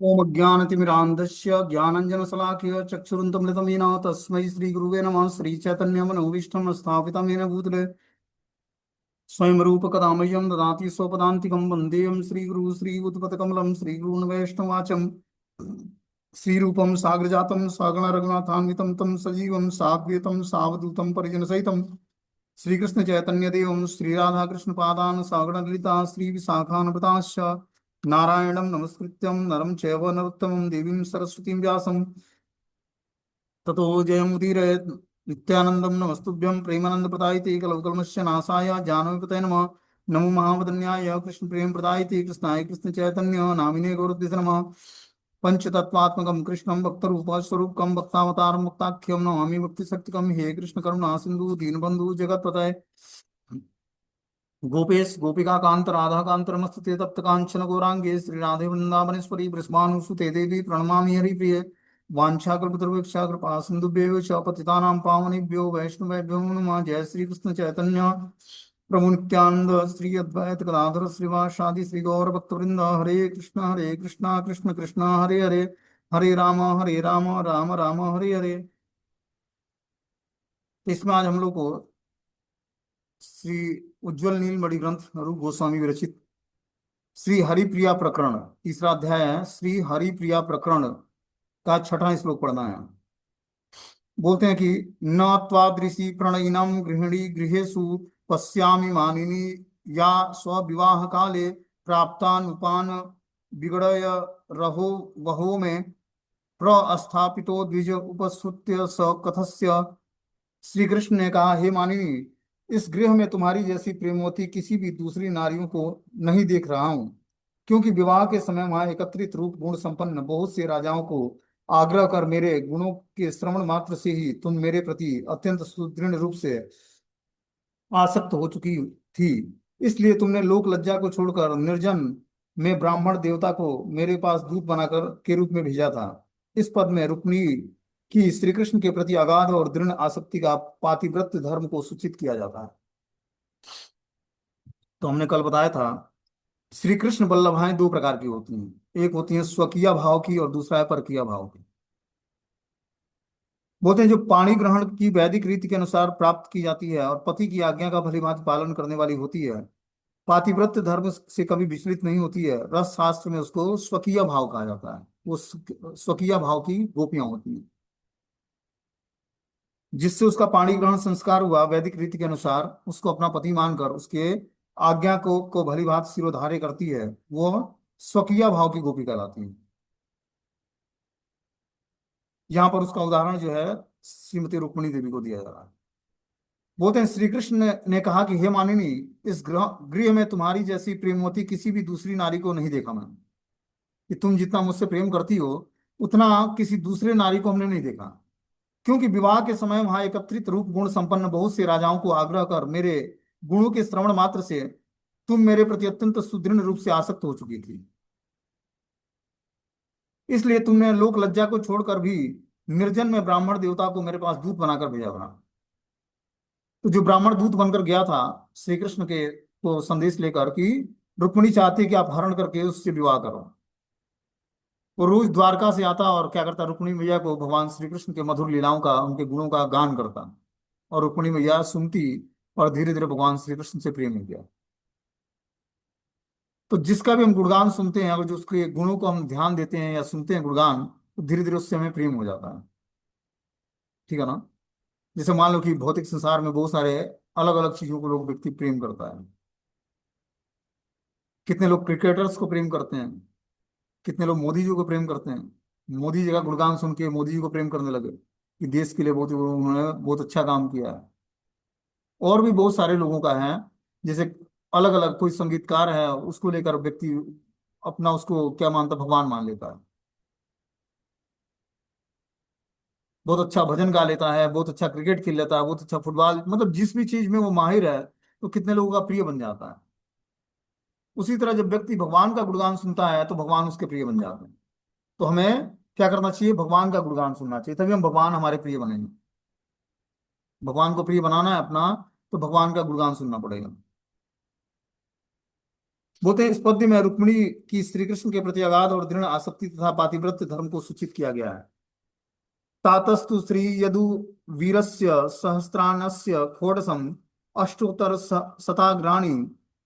ओम अज्ञानतिमिरान्धस्य ज्ञानञ्जनशलाकया चक्षुरुन्तं येन तस्मै श्रीगुरुवे नमः। श्रीचैतन्यमनोभीष्टं स्थापितं येन भूतले स्वयं रूपकदामह्यं ददाति स्वपदान्तिकं वन्देऽहं श्रीगुरुः श्रीयुतपदकमलं श्रीगुरून् वैष्णवाचम् श्रीरूपं साग्रजातं सगण रघुनाथान्वितं तं सजीवं साद्वैतं सावधूतं परिजनसहितं श्रीकृष्ण चैतन्य देवं श्रीराधाकृष्णपादान् सगण ललिता श्रीविशाखान्विताश्च नारायणं नमस्कृत्यं नरं चैव नरोत्तमं देवीं सरस्वतीं व्यासं ततो जयमुदीरयेत्। नित्यानन्दं नमस्तुभ्यं प्रेमानन्दप्रदायिते कलौकल्मस्य नाशाय जानवीपतये नमः। नमो महावदन्याय कृष्णप्रेमप्रदायिते कृष्णाय कृष्णचैतन्य नामिने गौरद्विष नमः। पंचतत्वात्मकं कृष्णं भक्तरूपस्वरूपकं भक्तावतारं मुक्ताख्यं नमामि भक्तिशक्तिकं। हे कृष्ण करुणा सिन्धु दीनबन्धु जगत्पतये गोपेश गोपिका कांत राधा कांत नमस्ते तप्त कांचन गौरांगे श्री राधे वृंदावनेश्वरी वृषभानुसुते देवी प्रणमामि हरिप्रिये। वाञ्छाकल्पतरुभ्यश्च कृपा सिन्धुभ्येव च पतितानां पावनेभ्यो वैष्णवेभ्यो नमः। जय श्री कृष्ण चैतन्य प्रभु नित्यानंद श्री अद्वैत गदाधर श्रीवासादि श्री गौर भक्तवृंद। हरे कृष्णा कृष्ण कृष्ण हरे हरे, हरे राम राम राम हरे हरे। तो इसमें आज हम लोग को श्री उज्जवल नीलमणि ग्रंथ रूप गोस्वामी विरचित श्री हरिप्रिया प्रकरण तीसरा अध्याय है। श्री हरिप्रिया प्रकरण का छठा श्लोक पढ़ना है। बोलते हैं कि न त्वादृशी प्रणयिनम गृहिणी गृहेषु पश्यामि मानिनी या स्वविवाह काले प्राप्तानुपान बिगड़य रहो वहो में प्रस्थापितो द्विज उपसुत्य स कथस्य। श्री कृष्ण ने कहा, हे मानिनी, इस गृह में तुम्हारी जैसी प्रेमवती किसी भी दूसरी नारियों को नहीं देख रहा हूं, क्योंकि विवाह के समय वहां एकत्रित रूप गुण संपन्न बहुत से राजाओं को आग्रह कर मेरे गुणों के श्रवण मात्र से ही तुम मेरे प्रति अत्यंत सुदृढ़ रूप से आसक्त हो चुकी थी। इसलिए तुमने लोक लज्जा को छोड़कर निर्जन में ब्राह्मण देवता को मेरे पास दूत बनाकर के रूप में भेजा था। इस पद में रुक्मिणी की श्री कृष्ण के प्रति अगाध और दृढ़ आसक्ति का पातिव्रत्य धर्म को सूचित किया जाता है। तो हमने कल बताया था श्री कृष्ण वल्लभाएं दो प्रकार की होती हैं, एक होती है स्वकीय भाव की और दूसरा है परकीय भाव की। बोलते हैं जो पाणी ग्रहण की वैदिक रीति के अनुसार प्राप्त की जाती है और पति की आज्ञा का भलीभांति पालन करने वाली होती है, पातिव्रत्य धर्म से कभी विचलित नहीं होती है, रस शास्त्र में उसको स्वकीय भाव कहा जाता है। वो स्वकीय भाव की गोपियां होती हैं, जिससे उसका पाणी ग्रहण संस्कार हुआ वैदिक रीति के अनुसार उसको अपना पति मानकर उसके आज्ञा को भली भांति सिरोधार्य करती है, वो स्वकीय भाव की गोपी कहलाती है। यहाँ पर उसका उदाहरण जो है श्रीमती रुक्मिणी देवी को दिया जा रहा है। बोलते हैं श्री कृष्ण ने कहा कि हे मानिनी, इस गृह में तुम्हारी जैसी प्रेमवती किसी भी दूसरी नारी को नहीं देखा मैंने, कि तुम जितना मुझसे प्रेम करती हो उतना किसी दूसरे नारी को हमने नहीं देखा, क्योंकि विवाह के समय वहां एकत्रित रूप गुण संपन्न बहुत से राजाओं को आग्रह कर मेरे गुणों के श्रवण मात्र से तुम मेरे प्रति अत्यंत सुदृढ़ रूप से आसक्त हो चुकी थी। इसलिए तुमने लोक लज्जा को छोड़कर भी निर्जन में ब्राह्मण देवता को मेरे पास दूत बनाकर भेजा था। तो जो ब्राह्मण दूत बनकर गया था श्री कृष्ण के को संदेश लेकर कि रुक्मिणी चाहती है कि आप हरण करके उससे विवाह करो, वो रोज द्वारका से आता और क्या करता, रुक्मिणी मैया को भगवान श्री कृष्ण के मधुर लीलाओं का, उनके गुणों का गान करता, और रुक्मिणी मैया सुनती और धीरे धीरे भगवान श्री कृष्ण से प्रेम हो गया। तो जिसका भी हम गुणगान सुनते हैं, अगर जो उसके गुणों को हम ध्यान देते हैं या सुनते हैं गुणगान, तो धीरे धीरे उससे हमें प्रेम हो जाता है। ठीक है ना। जैसे मान लो कि भौतिक संसार में बहुत सारे अलग अलग चीजों को लोग व्यक्ति प्रेम करता है। कितने लोग क्रिकेटर्स को प्रेम करते हैं, कितने लोग मोदी जी को प्रेम करते हैं। मोदी जी का गुणगान सुन के मोदी जी को प्रेम करने लगे कि देश के लिए बहुत उन्होंने बहुत अच्छा काम किया है। और भी बहुत सारे लोगों का है, जैसे अलग अलग कोई संगीतकार है, उसको लेकर व्यक्ति अपना उसको क्या मानता, भगवान मान लेता है। बहुत अच्छा भजन गा लेता है, बहुत अच्छा क्रिकेट खेल लेता है, बहुत अच्छा फुटबॉल, मतलब जिस भी चीज में वो माहिर है तो कितने लोगों का प्रिय बन जाता है। उसी तरह जब व्यक्ति भगवान का गुणगान सुनता है तो भगवान उसके प्रिय बन जाते हैं। तो हमें क्या करना चाहिए, भगवान का गुणगान सुनना चाहिए, तभी हम भगवान हमारे प्रिय बनेंगे। भगवान को प्रिय बनाना है अपना, तो भगवान का गुणगान सुनना पड़ेगा। बोलते हैं इस पद्य में रुक्मिणी की श्री कृष्ण के प्रति अगाध और दृढ़ आसक्ति तथा पातिव्रत्य धर्म को सूचित किया गया है। तातस्तु श्री यदु वीरस्य सहस्त्रानस्य खोडसम अष्टोत्तर शताग्राणि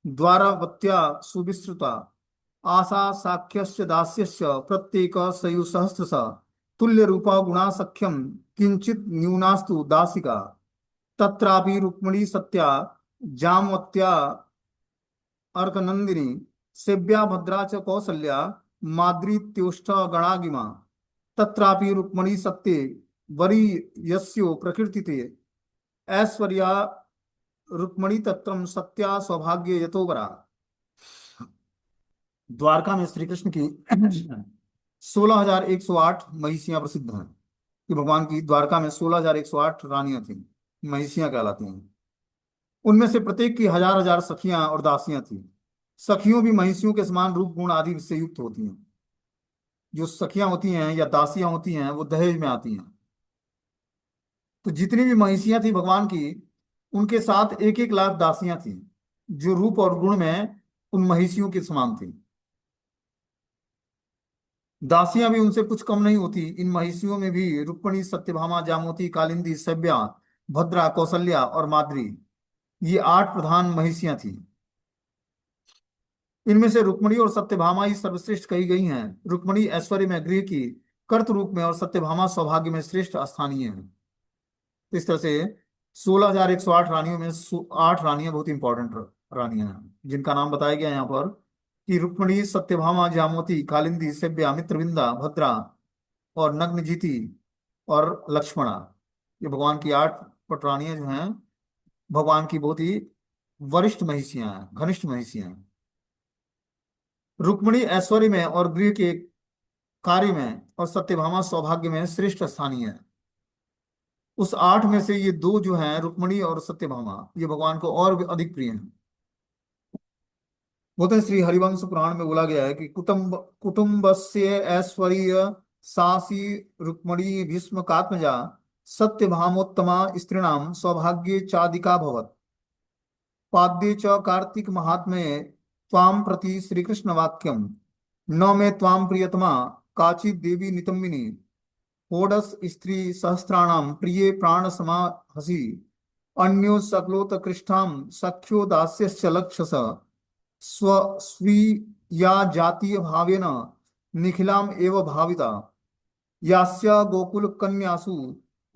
द्वारावत्या सुविस्तृता आशा साख्यस्य दास्यस्य प्रत्येक सयुसहस्रश तुल्य रूपा गुणा सख्यम किंचित न्यूनास्तु दासिका तत्रापि रुक्मिणी सत्या जामवत्या अर्कनंदिनी सेव्या भद्रा च कौसल्या माद्रीत्योष्ठ गणागिमा तत्रापि रुक्मिणी सत्ये वरी यस्यो प्रकृतिते ऐश्वर्या रुक्मिणी तत्रम सत्या सौभाग्य यतोवरा। द्वारका में श्री कृष्ण की 16,108 महिषियां प्रसिद्ध हैं कि भगवान की द्वारका में 16,108 रानियां थी, महिषियां कहलाती हैं। उनमें से प्रत्येक की हजार हजार सखियां और दासियां थी। सखियों भी महिषियों के समान रूप गुण आदि से युक्त होती हैं। जो सखियां होती हैं या दासियां होती हैं वो दहेज में आती हैं। तो जितनी भी महिषियां थी भगवान की, उनके साथ एक एक लाख दासियां थी जो रूप और गुण में उन महिषियों के समान थी। दासियां भी उनसे कुछ कम नहीं होती। इन महिषियों में भी रुक्मिणी, सत्यभामा, जामवती, कालिंदी, सभ्या, भद्रा, कौसल्या और माद्री, ये 8 प्रधान महिषियां थी। इनमें से रुक्मिणी और सत्यभामा ही सर्वश्रेष्ठ कही गई हैं। रुक्मिणी ऐश्वर्य में गृह की, कर्त रूप में, और सत्यभामा सौभाग्य में श्रेष्ठ स्थानीय है। तो इस तरह से 16,108 रानियों में 8 रानियां बहुत इंपॉर्टेंट रानियां हैं, जिनका नाम बताया गया यहाँ पर कि रुक्मिणी, सत्यभामा, जामवती, कालिंदी, सेव्या, मित्रविंदा, भद्रा और नग्नजिति और लक्ष्मणा। ये भगवान की 8 पटरानियां जो हैं, भगवान की बहुत ही वरिष्ठ महिषियां हैं, घनिष्ठ महिषियां हैं। रुक्मिणी ऐश्वर्य में और गृह के कार्य में, और सत्यभामा सौभाग्य में श्रेष्ठ स्थानीय है। उस 8 में से ये 2 जो हैं, रुक्मिणी और सत्यभामा, ये भगवान को और भी अधिक प्रिय हैं। बोलते हैं श्री हरिवंश पुराण में बोला गया है कि कुटुंबस्य ऐश्वर्य सासी रुक्मिणी भीष्म कात्मजा सत्यभामोत्तमा स्त्रीणाम सौभाग्ये चादिका भवत् पाद्ये च कार्तिक महात्म्ये त्वां प्रति श्रीकृष्ण वाक्यम न मे त्वां प्रियतमा काचित् देवी नितंबिनी षोडश स्त्री सहस्राणाम प्रिये प्राण समाहसि अन्यो सकलोत्कृष्टां सख्यो दास्यश्च लक्षस स्वीया जातीय भावेन निखिलाम एव भाविता यास्य गोकुल कन्यासु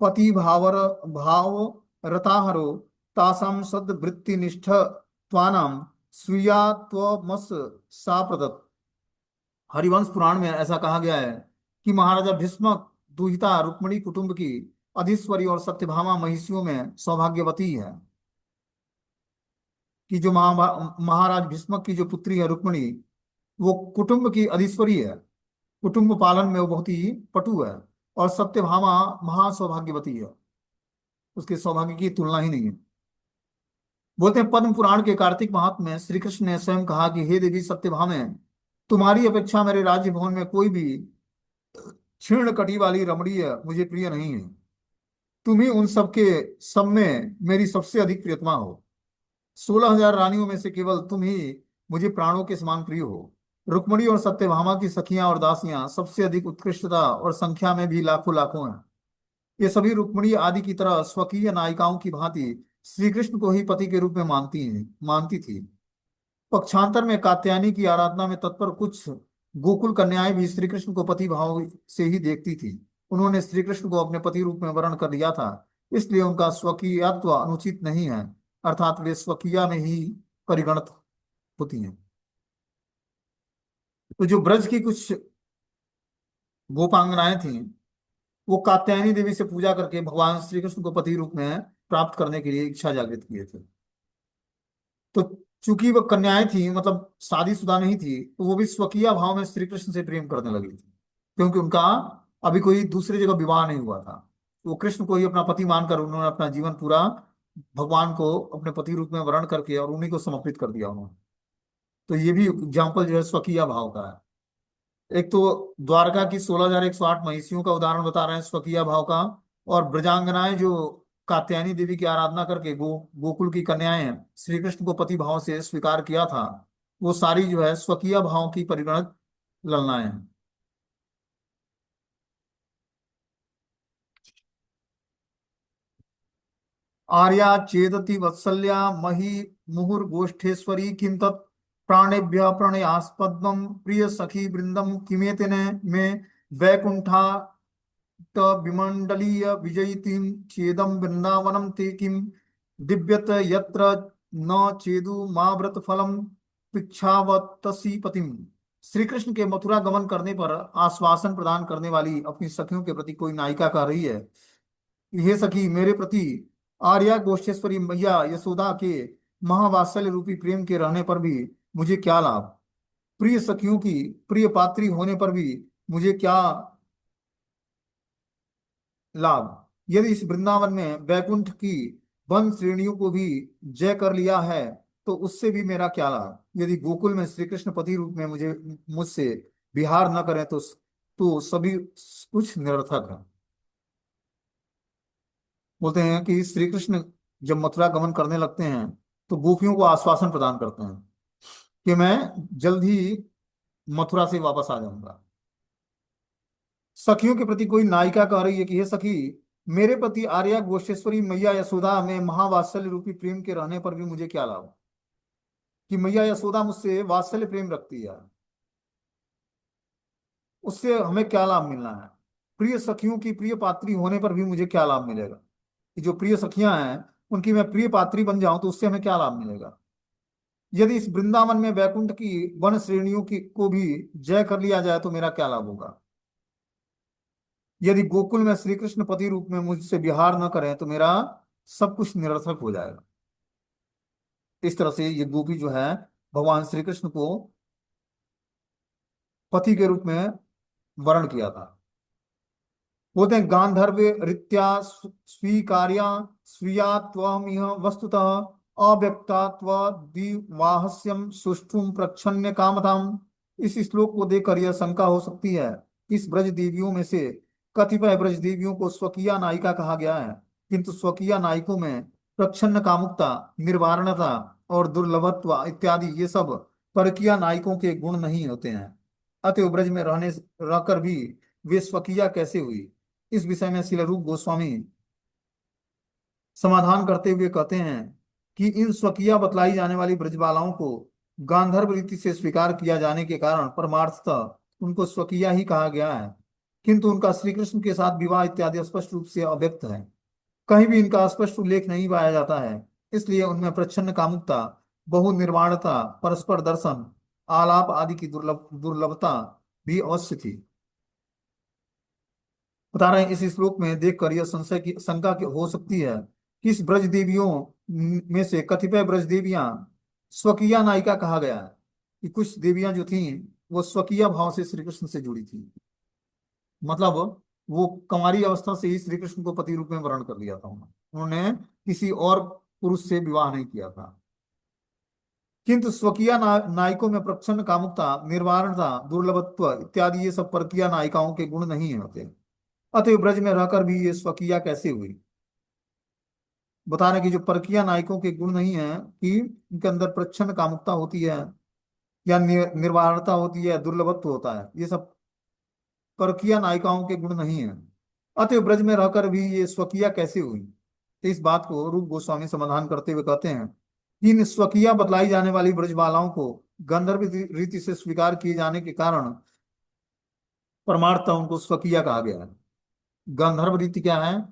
पति भावर भाव रताहरो तासाम सद्वृत्ति निष्ठ त्वानाम स्वीया त्वमस सा प्रदत्त। हरिवंश पुराण में ऐसा कहा गया है कि महाराजा भीष्म दुहिता रुक्मिणी कुटुंब की अधीश्वरी और सत्यभामा महिषियों में सौभाग्यवती है। कि जो महाराज भीष्मक की जो पुत्री है रुक्मिणी, वो कुटुंब की अधीश्वरी है। कुटुंब पालन में वो बहुत ही पटु है। और सत्यभामा महासौभाग्यवती है, उसके सौभाग्य की तुलना ही नहीं है। बोलते हैं पद्म पुराण के कार्तिक महात्म्य में श्री कृष्ण ने स्वयं कहा कि हे देवी सत्यभामे, तुम्हारी अपेक्षा मेरे राज्य भवन में कोई भी क्षीर्ण कटी वाली रमणीय मुझे प्रिय नहीं है। तुम ही उन सबके सब में मेरी सबसे अधिक प्रियतमा हो। 16,000 रानियों में से केवल तुम ही मुझे प्राणों के समान प्रिय हो। रुक्मिणी और सत्यभामा की सखियां और दासियां सबसे अधिक उत्कृष्टता और संख्या में भी लाखों लाखों हैं। ये सभी रुक्मिणी आदि की तरह स्वकीय नायिकाओं की भांति श्री कृष्ण को ही पति के रूप में मानती थी। पक्षांतर में कात्यायनी की आराधना में तत्पर कुछ गोकुल कन्याएं भी श्री कृष्ण को पति भाव से ही देखती थी। उन्होंने श्री कृष्ण को अपने पति रूप में वर्ण कर लिया था, इसलिए उनका स्वकीयत्व अनुचित नहीं है, अर्थात वे स्वकीय में ही परिगणित होती हैं। तो जो ब्रज की कुछ गोपांगनाएं थीं, वो कात्यायनी देवी से पूजा करके भगवान श्री कृष्ण को पति रूप में प्राप्त करने के लिए इच्छा जागृत किए थे। तो चूंकि वह कन्याएं थी, मतलब शादीशुदा नहीं थी, तो वो भी स्वकीय भाव में श्री कृष्ण से प्रेम करने लगी थी, क्योंकि उनका अभी कोई दूसरी जगह विवाह नहीं हुआ था। वो कृष्ण को ही अपना पति मानकर उन्होंने अपना जीवन पूरा भगवान को अपने पति रूप में वर्ण करके और उन्हीं को समर्पित कर दिया उन्होंने। तो ये भी एग्जाम्पल जो है स्वकीय भाव का है। एक तो द्वारका की 16,108 महिषियों का उदाहरण बता रहे हैं स्वकीय भाव का, और ब्रजांगनाएं जो कात्यायनी देवी की आराधना करके गोकुल की कन्याएं श्री कृष्ण को पति भाव से स्वीकार किया था, वो सारी जो है स्वकीय भाव की परिगणित ललनाएं हैं। आर्या चेदति वत्सल्या मही मुहुर्गोष्ठेश्वरी किं तत् प्राणेभ्य प्रणयास्पदम प्रिय सखी वृंदम किमेतेन में वैकुंठा विमंडलीय विजयितीं चेदम वृंदावनम ते किम दिव्यत यत्र न चेदु माव्रत फलम पिच्छावतसी पतिम। श्री कृष्ण के मथुरा गमन करने पर आश्वासन प्रदान करने वाली अपनी सखियों के प्रति कोई नायिका कह रही है, हे सखी, मेरे प्रति आर्या गोष्ठेश्वरी मैया यशोदा के महावात्सल्य रूपी प्रेम के रहने पर भी मुझे क्या लाभ, प्रिय सखियों की प्रिय पात्री होने पर भी मुझे क्या लाभ, यदि इस वृंदावन में वैकुंठ की वन श्रेणियों को भी जय कर लिया है तो उससे भी मेरा क्या लाभ, यदि गोकुल में श्री कृष्ण पति रूप में मुझे मुझसे विहार न करें तो सभी कुछ निरर्थक है। बोलते हैं कि श्री कृष्ण जब मथुरा गमन करने लगते हैं तो गोपियों को आश्वासन प्रदान करते हैं कि मैं जल्द ही मथुरा से वापस आ जाऊंगा। सखियों के प्रति कोई नायिका कह रही है कि हे सखी, मेरे पति आर्या गोष्ठेश्वरी मैया यशोदा में महावात्सल्य रूपी प्रेम के रहने पर भी मुझे क्या लाभ, कि मैया यशोदा मुझसे वात्सल्य प्रेम रखती है, उससे हमें क्या लाभ मिलना है, प्रिय सखियों की प्रिय पात्री होने पर भी मुझे क्या लाभ मिलेगा, कि जो प्रिय सखियां हैं उनकी मैं प्रिय पात्री बन जाऊं तो उससे हमें क्या लाभ मिलेगा, यदि इस वृंदावन में वैकुंठ की वन श्रेणियों की को भी जय कर लिया जाए तो मेरा क्या लाभ होगा, यदि गोकुल में श्री कृष्ण पति रूप में मुझसे विहार न करें तो मेरा सब कुछ निरर्थक हो जाएगा। इस तरह से ये गोपी जो है भगवान श्री कृष्ण को पति के रूप में वर्ण किया था। बोलते हैं गांधर्व रीत्या स्वीकार्या स्वीया त्वमिह वस्तुतः अव्यक्तात्व दिवाहस्यम सुष्ठुम प्रच्छन्न कामताम। इस श्लोक को देखकर यह शंका हो सकती है कि इस ब्रज देवियों में से कतिपय ब्रज देवियों को स्वकीय नायिका कहा गया है, किंतु स्वकीय नायकों में प्रच्छन्न कामुकता, निर्वाणता और दुर्लभत्व इत्यादि ये सब परकीय नायकों के गुण नहीं होते हैं। अतएव ब्रज में रहकर भी वे स्वकीय कैसे हुई, इस विषय में श्रील रूप गोस्वामी समाधान करते हुए कहते हैं कि इन स्वकीय बतलाई जाने वाली ब्रजबालाओं को गांधर्व रीति से स्वीकार किया जाने के कारण परमार्थतः उनको स्वकीय ही कहा गया है, किंतु उनका श्री कृष्ण के साथ विवाह इत्यादि स्पष्ट रूप से अव्यक्त है, कहीं भी इनका स्पष्ट उल्लेख नहीं पाया जाता है। इसलिए उनमें प्रच्छन्न कामुकता, बहुनिर्वाणता, परस्पर दर्शन, आलाप आदि की दुर्लभता भी अवश्य थी। बता रहे हैं इस श्लोक में देखकर यह संशय की शंका हो सकती है कि इस ब्रज देवियों में से कतिपय ब्रज देवियां स्वकीय नायिका कहा गया है, कि कुछ देवियां जो थीं वो स्वकीय भाव से श्री कृष्ण से जुड़ी थी, मतलब वो कुंवारी अवस्था से ही श्री कृष्ण को पति रूप में वर्ण कर लिया था, उन्होंने किसी और पुरुष से विवाह नहीं किया था। किंतु स्वकीय नायकों में प्रच्छन्न कामुकता, निर्वाणता, दुर्लभत्व इत्यादि ये सब परकीय नायिकाओं के गुण नहीं होते। अतएव ब्रज में रहकर भी ये स्वकीय कैसे हुई, बता रहे कि जो परकीय नायकों के गुण नहीं है कि इनके अंदर प्रच्छन्न कामुकता होती है या निर्वाणता होती है, दुर्लभत्व होता है, ये सब परकीय नायिकाओं के गुण नहीं है। अतएव ब्रज में रहकर भी ये स्वकीय कैसे हुई, तो इस बात को रूप गोस्वामी समाधान करते हुए कहते हैं कि इन स्वकीय बतलाई जाने वाली ब्रजबालाओं को गंधर्व रीति से स्वीकार किए जाने के कारण परमार्थतः उनको स्वकीय कहा गया है। गंधर्व रीति क्या है,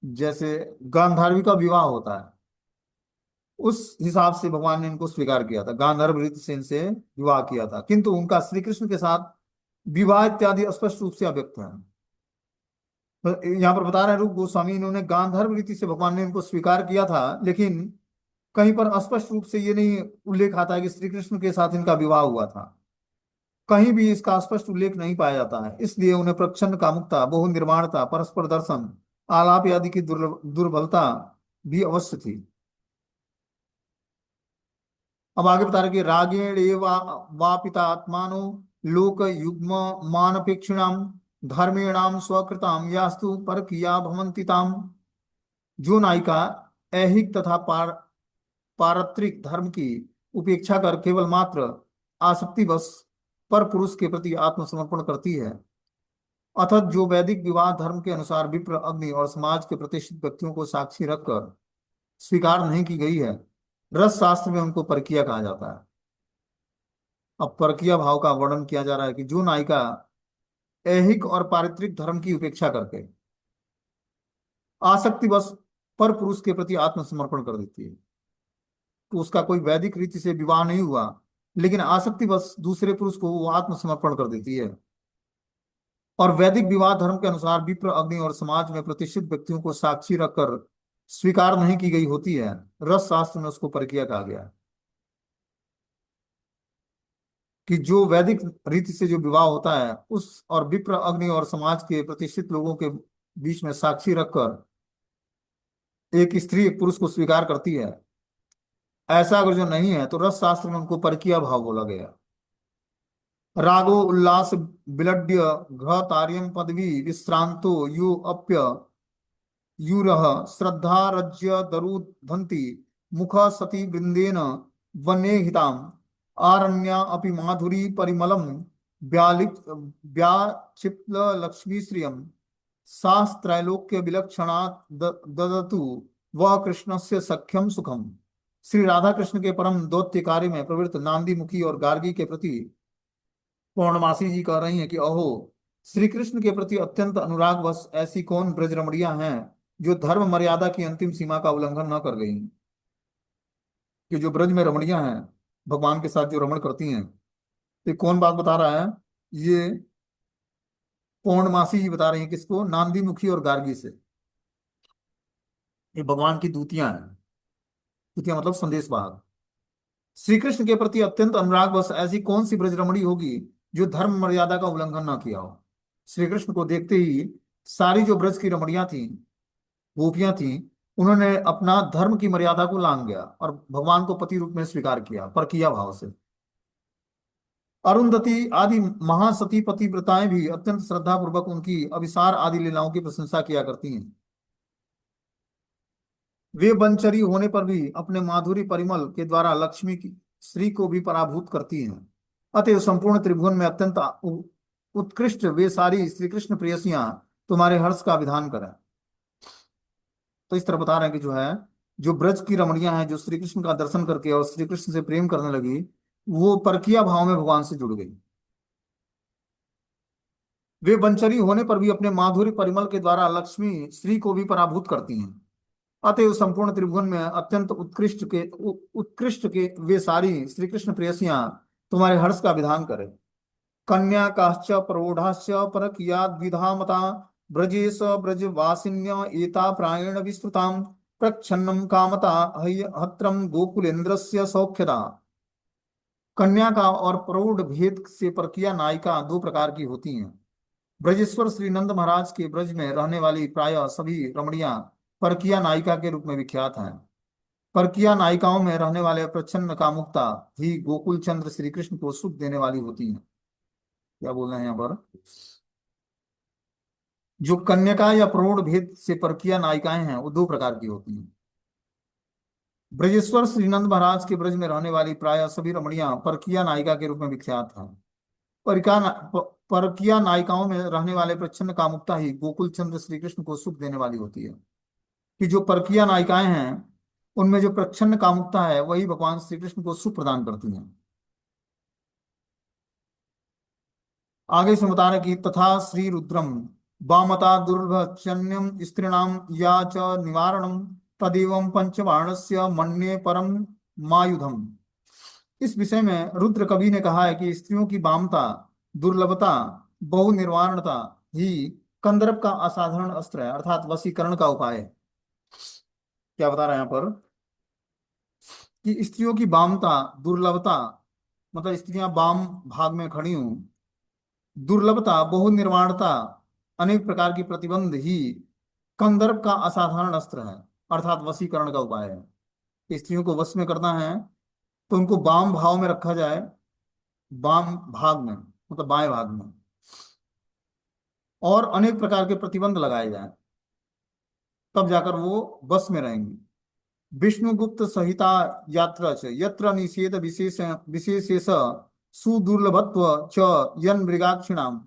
जैसे गांधारवी का विवाह होता है उस हिसाब से भगवान ने इनको स्वीकार किया था, गांधर्व रीति से इनसे विवाह किया था, किंतु उनका श्री कृष्ण के साथ विवाह इत्यादि स्पष्ट रूप से अव्यक्त है। तो यहाँ पर बता रहे हैं रूप गोस्वामी, इन्होंने गांधर्व रीति से भगवान ने इनको स्वीकार किया था, लेकिन कहीं पर स्पष्ट रूप से ये नहीं उल्लेख आता है कि श्री कृष्ण के साथ इनका विवाह हुआ था, कहीं भी इसका स्पष्ट उल्लेख नहीं पाया जाता है। इसलिए उन्हें प्रच्छन्न कामुकता, बहु निर्माणता, परस्पर दर्शन, आलाप आदि की दुर्बलता भी अवश्य थी। अब आगे बता रहे कि रागेण वापिता आत्मानो लोक युग्म मानपेक्षिणाम धर्मेणाम स्वकृताम यास्तु परकिया भवन्ति ताम। जो नायिका ऐहिक तथा पारत्रिक धर्म की उपेक्षा कर केवल मात्र आसक्ति बस पर पुरुष के प्रति आत्मसमर्पण करती है, अतः जो वैदिक विवाह धर्म के अनुसार विप्र, अग्नि और समाज के प्रतिष्ठित व्यक्तियों को साक्षी रखकर स्वीकार नहीं की गई है, रस शास्त्र में उनको परकीया कहा जाता है। अब परकीय भाव का वर्णन किया जा रहा है कि जो नायिका ऐहिक और पारित्रिक धर्म की उपेक्षा करके आसक्ति बस पर पुरुष के प्रति आत्मसमर्पण कर देती है, तो उसका कोई वैदिक रीति से विवाह नहीं हुआ, लेकिन आसक्ति बस दूसरे पुरुष को वो आत्मसमर्पण कर देती है, और वैदिक विवाह धर्म के अनुसार विप्र, अग्नि और समाज में प्रतिष्ठित व्यक्तियों को साक्षी रखकर स्वीकार नहीं की गई होती है, रस शास्त्र में उसको परकीय कहा गया है। कि जो वैदिक रीति से जो विवाह होता है उस और विप्र, अग्नि और समाज के प्रतिष्ठित लोगों के बीच में साक्षी रखकर एक स्त्री एक पुरुष को स्वीकार करती है, ऐसा अगर जो नहीं है तो रस शास्त्र में उनको परकीय भाव बोला गया। रागो उल्लास विलड्य घ तार्यम पदवी विश्रांतो यु अप्य यूरः श्रद्धा रज्य दरुधन्ति मुख सती वृंदेन वने हिताम आरण्या अपि माधुरी परिमलम व्यालिप व्याचिप्ल लक्ष्मी श्रियम शास्त्रैलोक्य विलक्षणा ददतु वह कृष्णस्य सख्यम सुखम। श्री राधा कृष्ण के परम दौत्य कार्य में प्रवृत्त नांदी मुखी और गार्गी के प्रति पौर्णमासी जी कह रही हैं कि अहो, श्री कृष्ण के प्रति अत्यंत अनुरागवश ऐसी कौन ब्रजरमणियां हैं जो धर्म मर्यादा की अंतिम सीमा का उल्लंघन न कर गई। कि जो ब्रज में रमणियां हैं, भगवान के साथ जो रमण करती हैं, तो कौन बात बता रहा है? ये पौर्णमासी जी बता रही हैं। किसको? नांदी मुखी और गार्गी से। ये भगवान की दूतियां हैं। दूतियां मतलब संदेश वाहक। श्री कृष्ण के प्रति अत्यंत अनुराग बस ऐसी कौन सी ब्रजरमणी होगी जो धर्म मर्यादा का उल्लंघन ना किया हो। श्री कृष्ण को देखते ही सारी जो ब्रज की रमणियां थी, गोपियां थी, उन्होंने अपना धर्म की मर्यादा को लांग गया और भगवान को पति रूप में स्वीकार किया, पर किया भाव से। अरुंधति आदि महासती पतिव्रताएं भी अत्यंत श्रद्धा पूर्वक उनकी अभिसार आदि लीलाओं की प्रशंसा किया करती हैं। वे बनचरी होने पर भी अपने माधुरी परिमल के द्वारा लक्ष्मी की श्री को भी पराभूत करती हैं। अतएव संपूर्ण त्रिभुवन में अत्यंत उत्कृष्ट वे सारी श्री कृष्ण प्रेयसियां तुम्हारे हर्ष का विधान करें। तो इस तरह बता रहे हैं कि जो है, जो ब्रज की रमणियां हैं, जो श्री कृष्ण का दर्शन करके और श्री कृष्ण से प्रेम करने लगी, वो परकीय भाव में भगवान से जुड़ गई। वे वंचरी होने पर भी अपने माधुरी परिमल के द्वारा लक्ष्मी श्री को भी पराभूत करती हैं। अतएव संपूर्ण त्रिभुवन में अत्यंत उत्कृष्ट के वे सारी श्री कृष्ण प्रेयसियां तुम्हारे हर्ष का विधान करें। कन्या काश्च प्रौढ़ाश्च परकीयाद् विधामता ब्रजेश ब्रजवासिन्य एता प्रायेण विस्तृतां प्रच्छन्नं कामता हत्रम गोकुलेन्द्रस्य सौख्यदा। कन्या का और प्रौढ़ भेद से परकीया नायिका दो प्रकार की होती हैं। ब्रजेश्वर श्री नंद महाराज के ब्रज में रहने वाली प्रायः सभी रमणियां परकीया नायिका के रूप में विख्यात हैं। परकीया नायिकाओं में रहने वाले प्रच्छन्न कामुकता ही गोकुल चंद्र श्री कृष्ण को सुख देने वाली होती हैं। क्या बोल रहे हैं यहाँ पर? जो कन्यका या प्रौढ़ भेद से परकीया नायिकाएं हैं वो दो प्रकार की होती हैं। ब्रजेश्वर श्रीनंद महाराज के ब्रज में रहने वाली प्राय सभी रमणियां परकीया नायिका के रूप में विख्यात हैं। परकीया नायिकाओं में रहने वाले प्रच्छन्न कामुकता ही गोकुल चंद्र श्री कृष्ण को सुख देने वाली होती है। कि जो परकीया नायिकाएं हैं उनमें जो प्रच्छन्न कामुकता है वही भगवान श्री कृष्ण को सुख प्रदान करती हैं। आगे से बता रहे कि तथा श्री रुद्रम वामता दुर्भचन्यम स्त्रीणाम या च निवारणम तदेवं पंचबाणस्य मन्ये परम मायुधम। इस विषय में रुद्र कवि ने कहा है कि स्त्रियों की वामता, दुर्लभता, बहुनिर्वाणता ही कंदर्प का असाधारण अस्त्र है, अर्थात वशीकरण का उपाय है। क्या बता रहे हैं यहाँ पर? कि स्त्रियों की वामता, दुर्लभता मतलब स्त्रियां वाम भाग में खड़ी हूं, दुर्लभता, बहुनिर्वाणता, अनेक प्रकार की प्रतिबंध ही कंदर्प का असाधारण अस्त्र है, अर्थात वशीकरण का उपाय है। कि स्त्रियों को वश में करना है तो उनको वाम भाव में रखा जाए, वाम भाग में मतलब बाएं भाग में, और अनेक प्रकार के प्रतिबंध लगाए जाएं, तब जाकर वो बस में रहेंगी। विष्णुगुप्त संहिता यात्र च यत्र निषेध विशेषेश सुदुर्लभत्व च यन मृगाक्षिणाम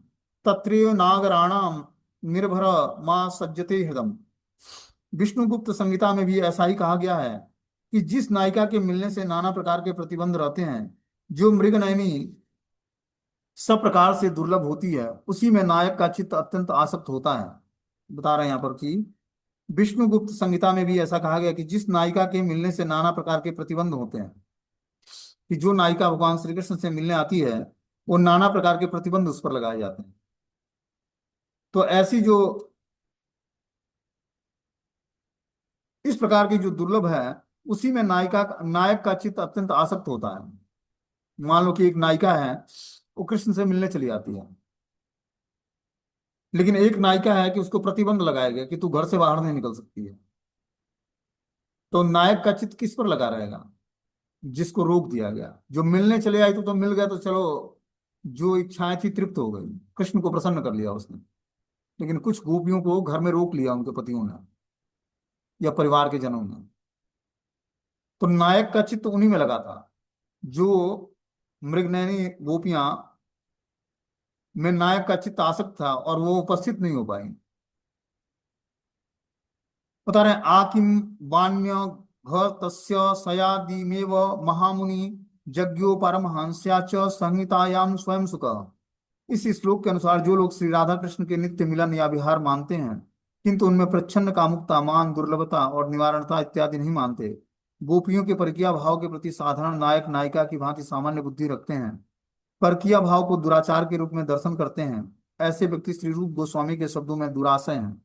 तत्रैव नागराणाम निर्भर मा सज्जते हृदम। विष्णुगुप्त संहिता में भी ऐसा ही कहा गया है कि जिस नायिका के मिलने से नाना प्रकार के प्रतिबंध रहते हैं, जो मृगनयनी सब प्रकार से दुर्लभ होती है, उसी में नायक का चित्त अत्यंत आसक्त होता है। बता रहे हैं यहाँ पर कि विष्णुगुप्त संहिता में भी ऐसा कहा गया कि जिस नायिका के मिलने से नाना प्रकार के प्रतिबंध होते हैं, कि जो नायिका भगवान श्री कृष्ण से मिलने आती है, वो नाना प्रकार के प्रतिबंध उस पर लगाए जाते हैं। तो ऐसी जो इस प्रकार की जो दुर्लभ है, उसी में नायक का चित्त अत्यंत आसक्त होता है। मान लो कि एक नायिका है, वो कृष्ण से मिलने चली आती है, लेकिन एक नायिका है कि उसको प्रतिबंध लगाया गया कि तू घर से बाहर नहीं निकल सकती है। तो नायक का चित्त किस पर लगा रहेगा? जिसको रोक दिया गया। जो मिलने चले आई तो मिल गया, तो चलो, जो इच्छाएं थी तृप्त हो गई, कृष्ण को प्रसन्न कर लिया उसने। लेकिन कुछ गोपियों को घर में रोक लिया उनके पतियों ने या परिवार के जनों ने। तो नायक का चित्त उन्हीं में लगा था। जो मृगनयनी गोपियां में नायक का चित्त आसक्त था और वो उपस्थित नहीं हो पाई। बता रहे हैं, आकिम वाण्य घ तस्य सयादिमेव महामुनि यज्ञो परमहंस्या च संहितायाम स्वयं सुख। इस श्लोक के अनुसार जो लोग श्री राधा कृष्ण के नित्य मिलन या विहार मानते हैं, किंतु उनमें प्रच्छन्न कामुकता, मान, दुर्लभता और निवारणता इत्यादि नहीं मानते, गोपियों के परकीय भाव के प्रति साधारण नायक नायिका की भांति सामान्य बुद्धि रखते हैं, परकीय भाव को दुराचार के रूप में दर्शन करते हैं, ऐसे व्यक्ति श्री रूप गोस्वामी के शब्दों में दुराशय हैं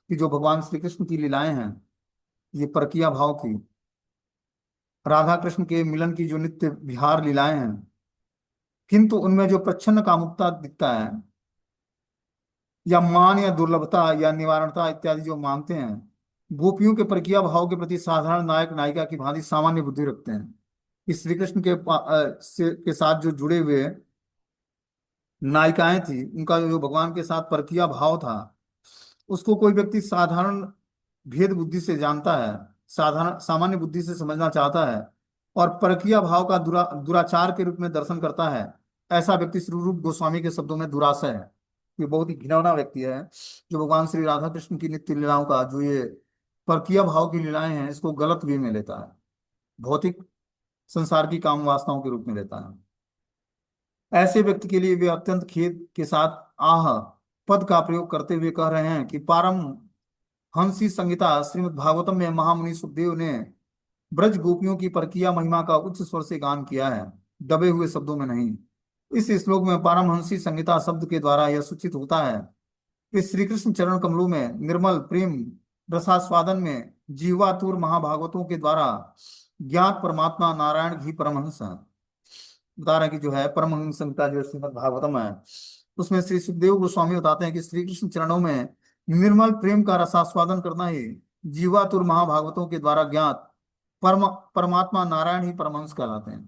कि जो भगवान श्री कृष्ण की लीलाएं हैं, ये परकीय भाव की, राधा कृष्ण के मिलन की जो नित्य विहार लीलाएं हैं, किंतु उनमें जो प्रच्छन्न कामुकता दिखता है, या मान या दुर्लभता या निवारणता इत्यादि जो मानते हैं, गोपियों के परकीय भाव के प्रति साधारण नायक नायिका की भांति सामान्य बुद्धि रखते हैं। इस श्री कृष्ण के साथ जो जुड़े हुए नायिकाएं थी, उनका जो भगवान के साथ परकीय भाव था, उसको कोई व्यक्ति साधारण भेद बुद्धि से जानता है, साधारण सामान्य बुद्धि से समझना चाहता है, और परकीय भाव का दुराचार के रूप में दर्शन करता है, ऐसा व्यक्ति श्री रूप गोस्वामी के शब्दों में दुराशय है। ये बहुत ही घिनौना व्यक्ति है, जो भगवान श्री राधा कृष्ण की नित्य लीलाओं का, जो ये परकीय भाव की लीलाएं हैं, इसको गलत वे में लेता है, भौतिक संसार की काम वासनाओं के रूप में लेता है। ऐसे व्यक्ति के लिए वे अत्यंत खेद के साथ आह पद का प्रयोग करते हुए कह रहे हैं कि पारम हंसी संहिता श्रीमद् भागवतम में महामुनि सुखदेव ने ब्रज गोपियों की परकीय महिमा का उच्च स्वर से गान किया है, दबे हुए शब्दों में नहीं। इस श्लोक में पारमहंसी संहिता शब्द के द्वारा यह सूचित होता है कि श्री कृष्ण चरण कमलों में निर्मल प्रेम रसास्वादन में जीवातुर महाभागवतों के द्वारा ज्ञात परमात्मा नारायण ही परमहंस है। बता रहे हैं कि जो है परमहंस संहिता जो श्रीमद् भागवतम है, उसमें श्री सुखदेव गोस्वामी बताते हैं कि श्री कृष्ण चरणों में निर्मल प्रेम का रसास्वादन करना ही जीवातुर महाभागवतों के द्वारा ज्ञात परमात्मा नारायण ही परमहंस कहलाते हैं।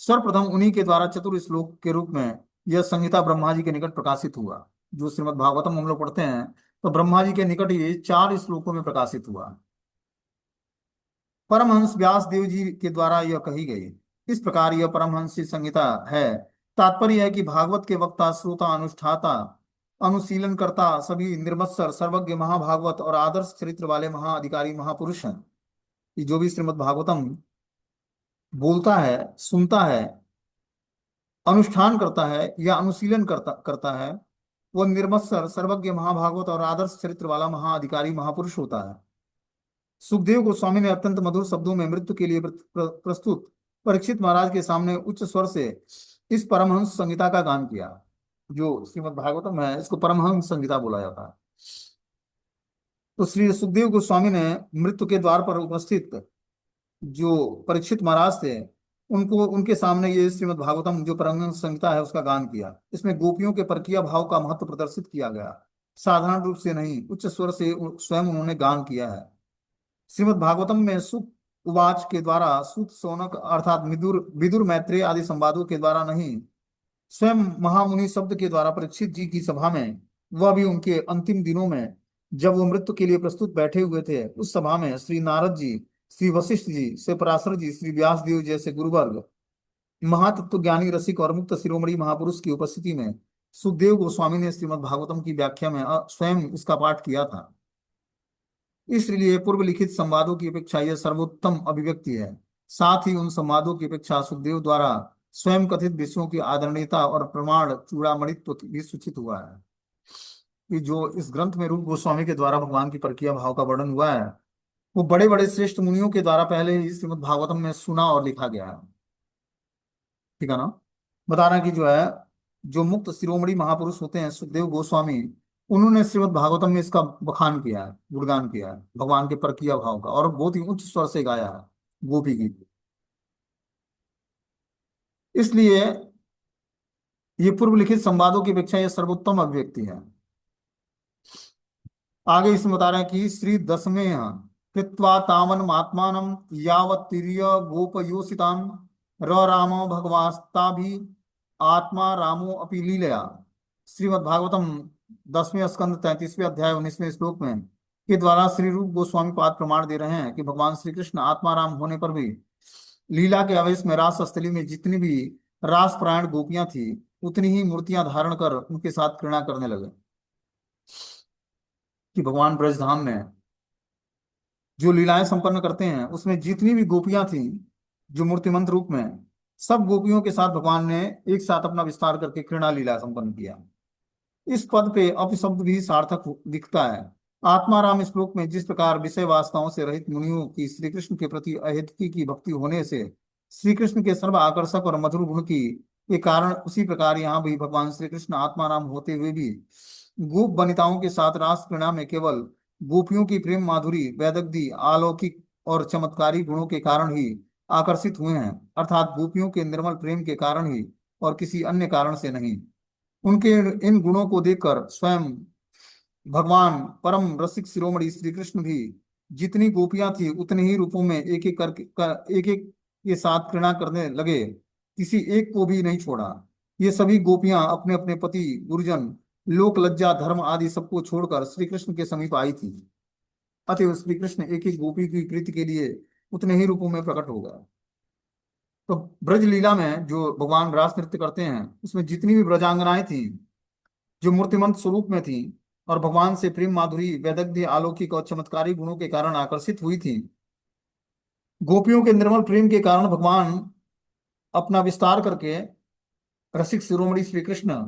सर्वप्रथम उन्हीं के द्वारा चतुर श्लोक के रूप में यह संहिता ब्रह्मा जी के निकट प्रकाशित हुआ। जो श्रीमद् भागवतम हम लोग पढ़ते हैं, तो ब्रह्मा जी के निकट ये 4 श्लोकों में प्रकाशित हुआ। परमहंस व्यास देव जी के द्वारा यह कही गई। इस प्रकार यह परमहंसी संहिता है। तात्पर्य है कि भागवत के वक्ता, श्रोता, अनुष्ठाता, अनुशीलन करता सभी निर्मत्सर, सर्वज्ञ, महाभागवत और आदर्श चरित्र वाले महाअधिकारी महापुरुष हैं। ये जो भी श्रीमद् भागवतम बोलता है, सुनता है, अनुष्ठान करता है या अनुशीलन करता करता है, वो निर्मत्सर, सर्वज्ञ, महाभागवत और आदर्श चरित्र वाला महाअधिकारी महापुरुष होता है। सुखदेव गोस्वामी ने अत्यंत मधुर शब्दों में मृत्यु के लिए प्रस्तुत परीक्षित महाराज के सामने उच्च स्वर से इस परमहंस संहिता का गान किया। जो श्रीमद् भागवतम है, इसको परमहंस संहिता बोला जाता है। तो श्री सुखदेव गोस्वामी ने मृत्यु के द्वार पर उपस्थित जो परीक्षित महाराज थे, उनको उनके सामने ये श्रीमद् भागवतम जो परमहंस संहिता है उसका गान किया। इसमें गोपियों के परकीय भाव का महत्व प्रदर्शित किया गया, साधारण रूप से नहीं, उच्च स्वर से स्वयं उन्होंने गान किया है। श्रीमद् भागवतम में सुख उवाच के द्वारा, सुत सौनक अर्थात विदुर विदुर मैत्रेय आदि संवादों के द्वारा नहीं, स्वयं महामुनि शब्द के द्वारा परीक्षित जी की सभा में, वह भी उनके अंतिम दिनों में जब वो मृत्यु के लिए प्रस्तुत बैठे हुए थे, उस सभा में श्री नारद जी, श्री वशिष्ठ जी, श्री पराशर जी, श्री व्यास देव जैसे गुरुवर्ग, महातत्व ज्ञानी रसिक और मुक्त शिरोमणि महापुरुष की उपस्थिति में सुखदेव गोस्वामी ने श्रीमद् भागवतम की व्याख्या में स्वयं इसका पाठ किया था। इसलिए पूर्व लिखित संवादों की अपेक्षा यह सर्वोत्तम अभिव्यक्ति है। साथ ही उन संवादों की अपेक्षा सुखदेव द्वारा स्वयं कथित विषयों की आदरणीयता और प्रमाण चूड़ामणित्व भी सूचित हुआ है। कि जो इस ग्रंथ में रूप गोस्वामी के द्वारा भगवान की परकीय भाव का वर्णन हुआ है, वो बड़े बड़े श्रेष्ठ मुनियों के द्वारा पहले ही श्रीमद् भागवतम में सुना और लिखा गया है। ठीक है ना। बता रहे हैं कि जो है, जो मुक्त शिरोमणि महापुरुष होते हैं सुखदेव गोस्वामी, उन्होंने श्रीमद् भागवतम में इसका बखान किया है, गुणगान किया है भगवान के परकीय भाव का, और बहुत ही उच्च स्वर से गाया है गोपी गीत। इसलिए ये पूर्व लिखित संवादों की अपेक्षा यह सर्वोत्तम अभिव्यक्ति है। आगे इसमें बता रहे हैं कि श्री दसवें कृत्वा तावन महात्मानम यावत्तीर्य गोपयोषितान र रामो भगवास्ता भी आत्मा रामो अपि लीलया। श्रीमद् भागवतम 10वें स्कंद 33वें अध्याय 19वें श्लोक में के द्वारा श्री रूप गोस्वामी पाद प्रमाण दे रहे हैं कि भगवान श्री कृष्ण आत्मा राम होने पर भी लीला के आवेश में रास स्थली में जितनी भी रास परायण गोपियां थी, उतनी ही मूर्तियां धारण कर उनके साथ क्रीड़ा करने लगे। कि भगवान ब्रजधाम में जो लीलाएं संपन्न करते हैं, उसमें जितनी भी गोपियां थी जो मूर्तिमंत रूप में, सब गोपियों के साथ भगवान ने एक साथ अपना विस्तार करके क्रीड़ा लीला संपन्न किया। इस पद पे अपशब्द भी सार्थक दिखता है। आत्माराम श्लोक में जिस प्रकार विषय वासनाओं से रहित मुनियों की श्री कृष्ण के प्रति अहेतुकी की भक्ति होने से श्री कृष्ण के सर्व आकर्षक और मधुर गुण की के कारण, उसी प्रकार यहाँ भी भगवान श्री कृष्ण आत्माराम होते हुए भी गोप वनिताओं के साथ रास क्रीड़ा में केवल गोपियों की प्रेम माधुरी, वैदग्धी, अलौकिक और चमत्कारी गुणों के कारण ही आकर्षित हुए हैं, अर्थात गोपियों के निर्मल प्रेम के कारण ही, और किसी अन्य कारण से नहीं। उनके इन गुणों को देखकर स्वयं भगवान परम रसिक शिरोमणि श्री कृष्ण भी जितनी गोपियां थी उतने ही रूपों में एक एक एक एक के साथ क्रीड़ा करने लगे, किसी एक को भी नहीं छोड़ा। ये सभी गोपियां अपने अपने पति, गुरुजन, लोक लज्जा, धर्म आदि सबको छोड़कर श्री कृष्ण के समीप आई थी। अतः श्री कृष्ण एक एक गोपी की प्रीति के लिए उतने ही रूपों में प्रकट होगा। तो ब्रज लीला में जो भगवान रास नृत्य करते हैं, उसमें जितनी भी ब्रजांगनाएं थी जो मूर्तिमंत स्वरूप में थी और भगवान से प्रेम माधुरी, वैदग्ध्य, अलौकिक और चमत्कारी गुणों के कारण आकर्षित हुई थी, गोपियों के निर्मल प्रेम के कारण भगवान अपना विस्तार करके रसिक शिरोमणि श्री कृष्ण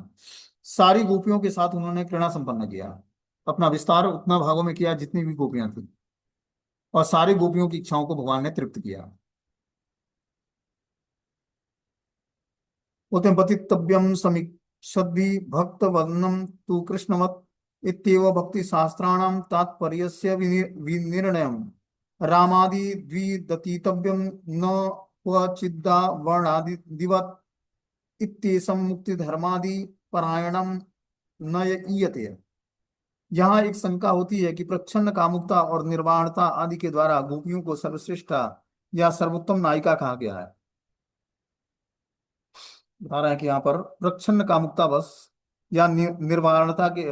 सारी गोपियों के साथ उन्होंने क्रीड़ा संपन्न किया। अपना विस्तार उतना भागों में किया जितनी भी गोपियां थी, और सारी गोपियों की इच्छाओं को भगवान ने तृप्त किया। बोलते हैं पतितव्यम समीक्षद्भि भक्त वदनम तु कृष्णवत् इत्येव भक्ति शास्त्राणाम तात्पर्यस्य विनिर्णयम् रामादि द्विदतीतव्यम न क्वचिद्दा वर्णादि दिवत् इत्येषं मुक्ति धर्मादि परायणम न ईयते। यहाँ एक शंका होती है कि प्रच्छन्न कामुकता और निर्वाणता आदि के द्वारा गोपियों को सर्वश्रेष्ठा या सर्वोत्तम नायिका कहा गया है। बता रहा है कि यहाँ पर प्रच्छन्न कामुकता बस या निर्वाणता के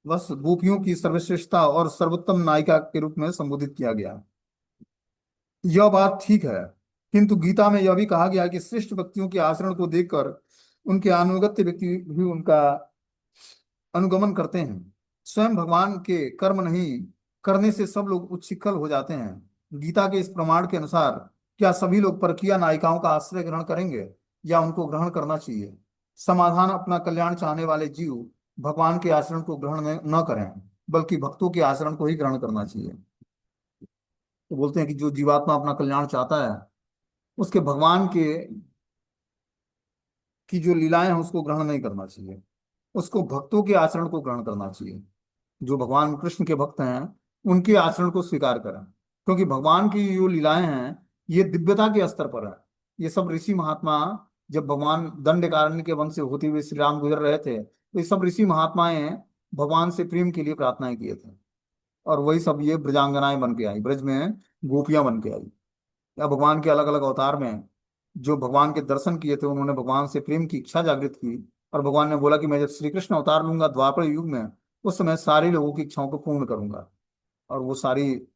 बस गोपियों की सर्वश्रेष्ठता और सर्वोत्तम नायिका के रूप में संबोधित किया गया। यह बात ठीक है, किंतु गीता में यह भी कहा गया है कि श्रेष्ठ व्यक्तियों के आचरण को देखकर उनके अनुगत्य व्यक्ति भी उनका अनुगमन करते हैं। स्वयं भगवान के कर्म नहीं करने से सब लोग उच्छृंखल हो जाते हैं। गीता के इस प्रमाण के अनुसार क्या सभी लोग परकीय नायिकाओं का आश्रय ग्रहण करेंगे या उनको ग्रहण करना चाहिए? समाधान, अपना कल्याण चाहने वाले जीव भगवान के आचरण को ग्रहण न करें, बल्कि भक्तों के आचरण को ही ग्रहण करना चाहिए। तो बोलते हैं कि जो जीवात्मा अपना कल्याण चाहता है, उसके भगवान के की जो लीलाएं हैं उसको ग्रहण नहीं करना चाहिए, उसको भक्तों के आचरण को ग्रहण करना चाहिए। जो भगवान कृष्ण के भक्त हैं उनके आचरण को स्वीकार करें, क्योंकि भगवान की जो लीलाएं हैं ये दिव्यता के स्तर पर है। ये सब ऋषि महात्मा, जब भगवान दंडकारण्य के वन से होते हुए श्री राम गुजर रहे थे, तो ये सब ऋषि महात्माएं भगवान से प्रेम के लिए प्रार्थनाएं किए थे, और वही सब ये ब्रजांगनाएं बन के आई, ब्रज में गोपियां बन के आई, या भगवान के अलग अलग अवतार में जो भगवान के दर्शन किए थे, उन्होंने भगवान से प्रेम की इच्छा जागृत की, और भगवान ने बोला कि मैं जब श्री कृष्ण अवतार लूंगा द्वापर युग में, उस समय सारे लोगों की इच्छाओं को पूर्ण करूंगा। और वो सारी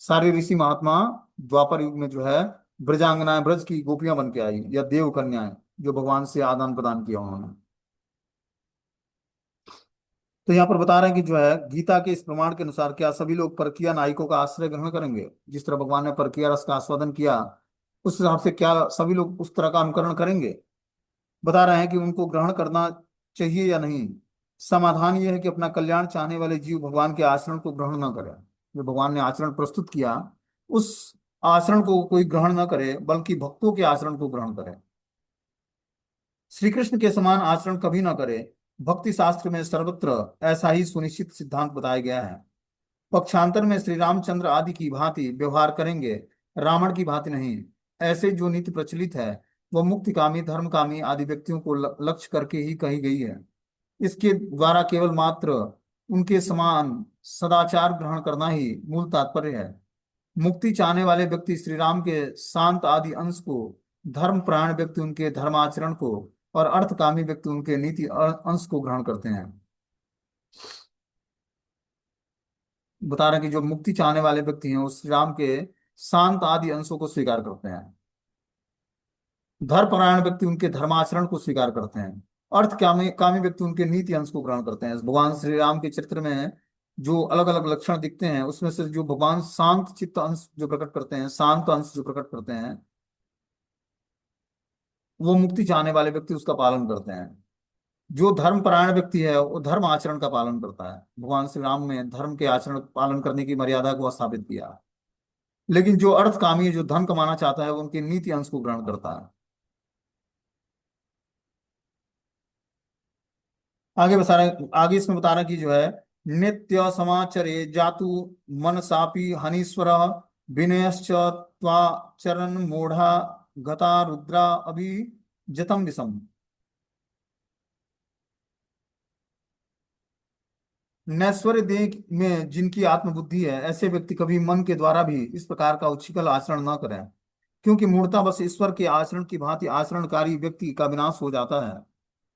सारे ऋषि महात्मा द्वापर युग में जो है ब्रजांगनाएं, ब्रज की गोपियां बन के आई, या देव कन्याएं, जो भगवान से आदान प्रदान किया उन्होंने। तो यहाँ पर बता रहे हैं कि जो है गीता के इस प्रमाण के अनुसार क्या सभी लोग परकीय नायकों का आश्रय ग्रहण करेंगे? जिस तरह भगवान ने परकीय रस का आस्वादन किया, उस हिसाब से क्या सभी लोग उस तरह का अनुकरण करेंगे? बता रहे हैं कि उनको ग्रहण करना चाहिए या नहीं। समाधान यह है कि अपना कल्याण चाहने वाले जीव भगवान के आचरण को ग्रहण न करें। जो भगवान ने आचरण प्रस्तुत किया, उस आचरण को कोई ग्रहण न करे, बल्कि भक्तों के आचरण को ग्रहण करे। श्री कृष्ण के समान आचरण कभी न करे। भक्ति शास्त्र में सर्वत्र ऐसा ही सुनिश्चित सिद्धांत बताया गया है। पक्षांतर में श्री रामचंद्र आदि की भांति व्यवहार करेंगे, रावण की भांति नहीं। ऐसे जो नीति प्रचलित है वह मुक्तिकामी, धर्मकामी आदि व्यक्तियों को लक्ष्य करके ही कही गई है। इसके द्वारा केवल मात्र उनके समान सदाचार ग्रहण करना ही मूल तात्पर्य है। मुक्ति चाहने वाले व्यक्ति श्री राम के शांत आदि अंश को, धर्म प्राण व्यक्ति उनके धर्माचरण को, और अर्थकामी व्यक्ति उनके नीति अंश को ग्रहण करते हैं। बता रहे हैं कि जो मुक्ति चाहने वाले व्यक्ति हैं वो श्री राम के शांत आदि अंशों को स्वीकार करते हैं। धर्मपरायण व्यक्ति उनके धर्माचरण को स्वीकार करते हैं। अर्थ कामी कामी व्यक्ति उनके नीति अंश को ग्रहण करते हैं। भगवान श्री राम के चरित्र में जो अलग अलग लक्षण दिखते हैं, उसमें से जो भगवान शांत चित्त अंश जो प्रकट करते हैं, शांत अंश जो प्रकट करते हैं, वो मुक्ति चाहने वाले व्यक्ति उसका पालन करते हैं। जो धर्मपरायण व्यक्ति है वो धर्म आचरण का पालन करता है। भगवान श्री राम ने धर्म के आचरण पालन करने की मर्यादा को स्थापित किया। लेकिन जो अर्थकामी है, जो धन कमाना चाहता है, वो उनके नीति अंश को ग्रहण करता है। आगे इसमें बता रहे हैं कि जो है नित्य समाचरे जातु मनसापि हनीश्वर विनयश्च त्वाचरण मूढ़ा गता रुद्रा अभि जतम विषम। नैश्वर्य देह में जिनकी आत्मबुद्धि है, ऐसे व्यक्ति कभी मन के द्वारा भी इस प्रकार का उच्छृंखल आचरण न करें, क्योंकि मूर्ता बस ईश्वर के आचरण की भांति आचरणकारी व्यक्ति का विनाश हो जाता है।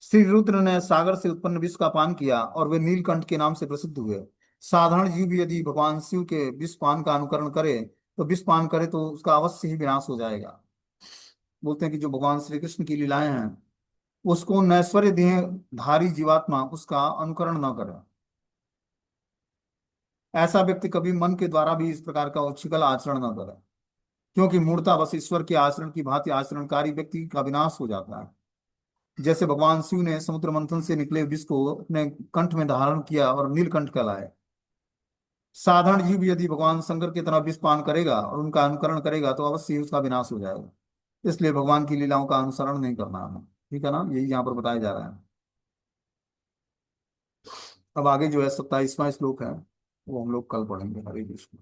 श्री रुद्र ने सागर से उत्पन्न विष का पान किया और वे नीलकंठ के नाम से प्रसिद्ध हुए। साधारण जीव भी यदि भगवान शिव के विष पान का अनुकरण करे, तो विष पान करे तो उसका अवश्य ही विनाश हो जाएगा। बोलते हैं कि जो भगवान श्री कृष्ण की लीलाएं हैं, उसको नैश्वर्य देह धारी जीवात्मा उसका अनुकरण न करे। ऐसा व्यक्ति कभी मन के द्वारा भी इस प्रकार का उच्छृंखल आचरण न करे, क्योंकि मूर्ता बस ईश्वर के आचरण की भांति आचरणकारी व्यक्ति का विनाश हो जाता है। जैसे भगवान शिव ने समुद्र मंथन से निकले विष को अपने कंठ में धारण किया और नीलकंठ कहलाए। साधारण जीव यदि भगवान शंकर की तरह विष पान करेगा और उनका अनुकरण करेगा, तो अवश्य ही उसका विनाश हो जाएगा। इसलिए भगवान की लीलाओं का अनुसरण नहीं करना हमें। ठीक है ना, यही यहाँ पर बताया जा रहा है। अब आगे जो है 27वां श्लोक है, वो हम लोग कल पढ़ेंगे। हरे कृष्ण।